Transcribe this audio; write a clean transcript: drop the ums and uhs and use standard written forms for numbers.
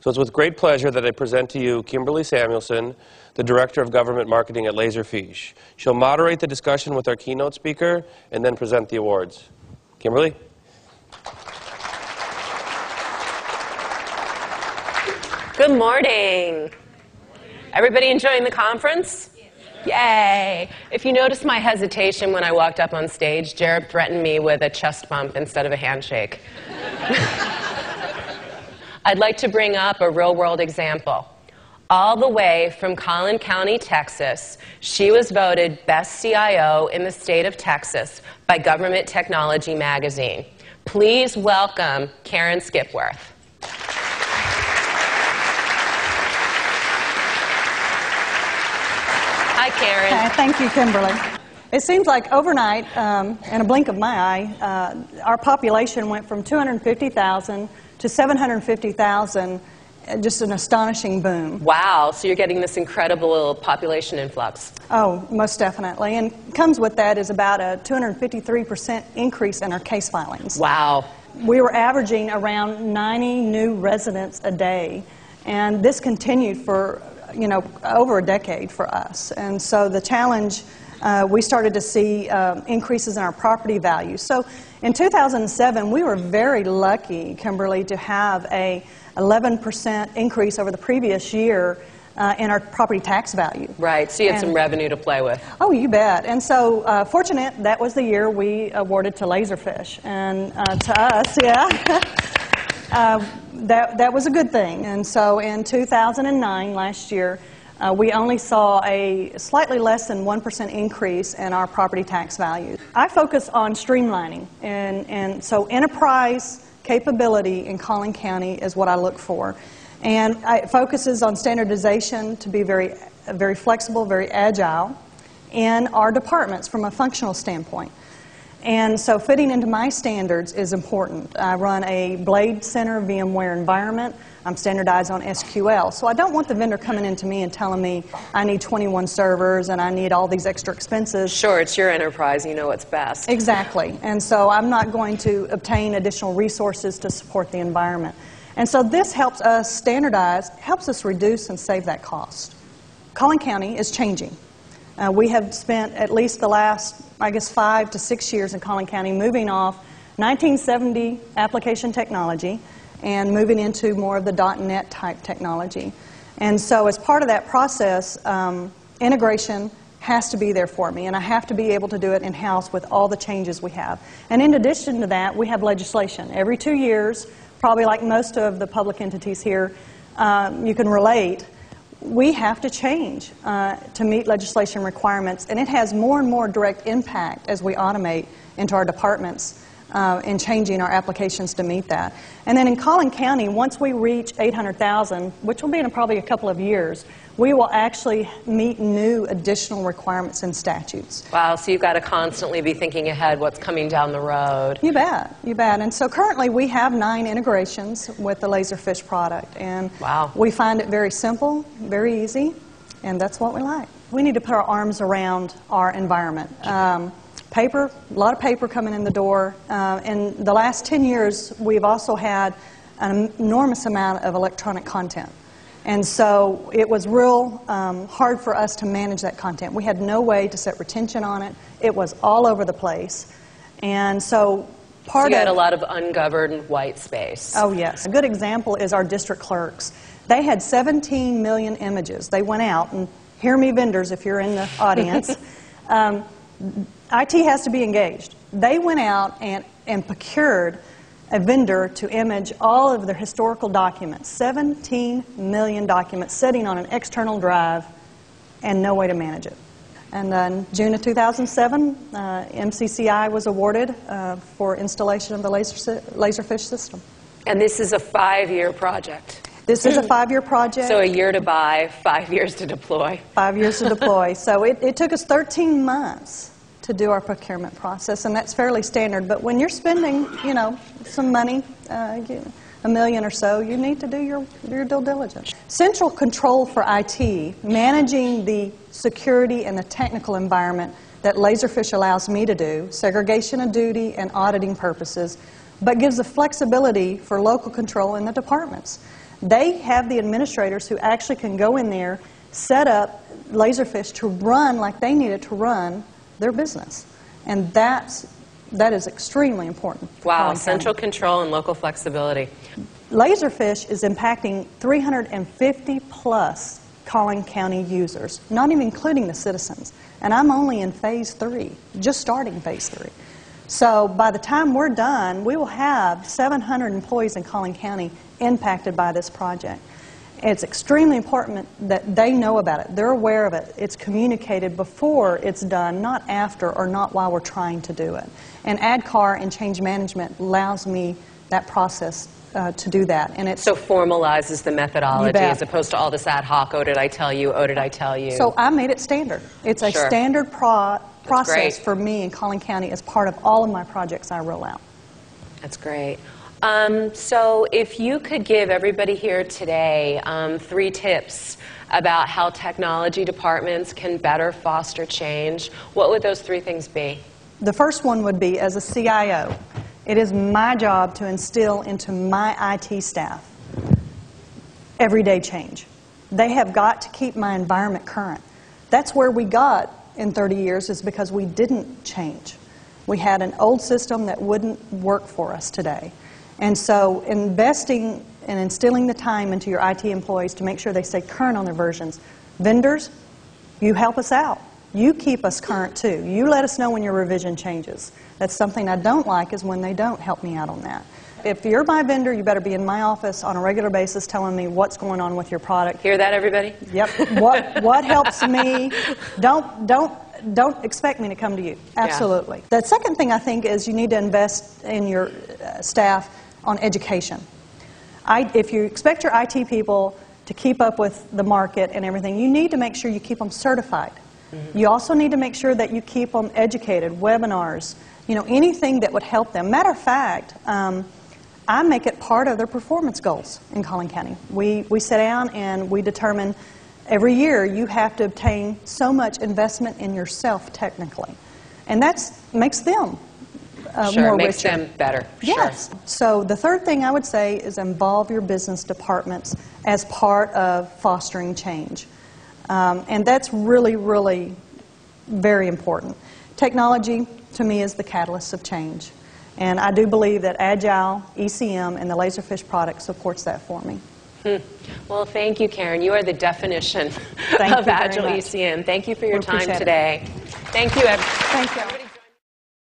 So it's with great pleasure that I present to you Kimberly Samuelson, the Director of Government Marketing at Laserfiche. She'll moderate the discussion with our keynote speaker and then present the awards. Kimberly? Good morning. Everybody enjoying the conference? Yay! If you noticed my hesitation when I walked up on stage, Jared threatened me with a chest bump instead of a handshake. I'd like to bring up a real-world example. All the way from Collin County, Texas, she was voted Best CIO in the state of Texas by Government Technology magazine. Please welcome Caren Skipworth. Hi, Caren. Hi, thank you, Kimberly. It seems like overnight, in a blink of my eye, our population went from 250,000 to 750,000, just an astonishing boom. Wow, so you're getting this incredible population influx. Oh, most definitely. And comes with that is about a 253% increase in our case filings. Wow. We were averaging around 90 new residents a day, and this continued for, over a decade for us. And so the challenge, we started to see increases in our property value. So in 2007, we were very lucky, Kimberly, to have a 11% increase over the previous year in our property tax value. Right, so you had some revenue to play with. Oh, you bet. And so fortunate, that was the year we awarded to Laserfiche. And to us, that was a good thing. And so in 2009, last year, we only saw a slightly less than 1% increase in our property tax value. I focus on streamlining, and so enterprise capability in Collin County is what I look for. And it focuses on standardization to be very, very flexible, very agile in our departments from a functional standpoint. And so fitting into my standards is important. I run a Blade Center VMware environment. I'm standardized on SQL. So I don't want the vendor coming into me and telling me I need 21 servers and I need all these extra expenses. Sure, it's your enterprise. You know what's best. Exactly. And so I'm not going to obtain additional resources to support the environment. And so this helps us standardize, helps us reduce and save that cost. Collin County is changing. We have spent at least the last, 5 to 6 years in Collin County moving off 1970 application technology and moving into more of the .NET type technology. And so as part of that process, integration has to be there for me, and I have to be able to do it in-house with all the changes we have. And in addition to that, we have legislation. Every 2 years, probably like most of the public entities here, you can relate, we have to change to meet legislation requirements, and it has more and more direct impact as we automate into our departments in changing our applications to meet that. And then in Collin County, once we reach 800,000, which will be in probably a couple of years, we will actually meet new additional requirements and statutes. Wow, so you've got to constantly be thinking ahead what's coming down the road. You bet, you bet. And so currently we have 9 integrations with the Laserfiche product. And wow. We find it very simple, very easy, and that's what we like. We need to put our arms around our environment. Paper, a lot of paper coming in the door. In the last 10 years, we've also had an enormous amount of electronic content. And so it was real hard for us to manage that content. We had no way to set retention on it. It was all over the place. And so So you had a lot of ungoverned white space. Oh, yes. A good example is our district clerks. They had 17 million images. They went out, and hear me, vendors, if you're in the audience. IT has to be engaged. They went out and procured a vendor to image all of their historical documents, 17 million documents sitting on an external drive and no way to manage it. And then June of 2007, MCCI was awarded for installation of the Laserfiche system. And this is a 5-year project. This is a 5-year project. So a year to buy, 5 years to deploy. 5 years to deploy. So it took us 13 months to do our procurement process, and that's fairly standard. But when you're spending, some money, $1 million or so, you need to do your due diligence. Central control for IT, managing the security and the technical environment that Laserfiche allows me to do, segregation of duty and auditing purposes, but gives the flexibility for local control in the departments. They have the administrators who actually can go in there, set up Laserfiche to run like they need it to run their business. And that is extremely important. Wow, central control and local flexibility. Laserfiche is impacting 350 plus Collin County users, not even including the citizens. And I'm only in phase 3, just starting phase 3. So by the time we're done, we will have 700 employees in Collin County impacted by this project. It's extremely important that they know about it. They're aware of it. It's communicated before it's done, not after or not while we're trying to do it. And ADCAR and change management allows me that process to do that. And it so formalizes the methodology as opposed to all this ad hoc, oh, did I tell you, oh, did I tell you. So I made it standard. It's a standard process for me in Collin County as part of all of my projects I roll out. That's great. So if you could give everybody here today 3 tips about how technology departments can better foster change, what would those 3 things be? The first one would be, as a CIO, it is my job to instill into my IT staff everyday change. They have got to keep my environment current. That's where we got in 30 years, is because we didn't change. We had an old system that wouldn't work for us today. And so investing and instilling the time into your IT employees to make sure they stay current on their versions. Vendors, you help us out. You keep us current too. You let us know when your revision changes. That's something I don't like, is when they don't help me out on that. If you're my vendor, you better be in my office on a regular basis telling me what's going on with your product. Hear that, everybody? Yep. What helps me? Don't expect me to come to you. Absolutely. Yeah. The second thing I think is you need to invest in your staff on education. If you expect your IT people to keep up with the market and everything, you need to make sure you keep them certified. Mm-hmm. You also need to make sure that you keep them educated, webinars, anything that would help them. Matter of fact, I make it part of their performance goals in Collin County. We sit down and we determine every year you have to obtain so much investment in yourself technically. And that makes them more makes richer. Them better. Yes. Sure. So the third thing I would say is involve your business departments as part of fostering change. And that's really, really very important. Technology, to me, is the catalyst of change. And I do believe that Agile ECM and the Laserfiche product supports that for me. Well, thank you, Caren. You are the definition of Agile ECM. Thank you for your time today. Thank you, everyone. Thank you.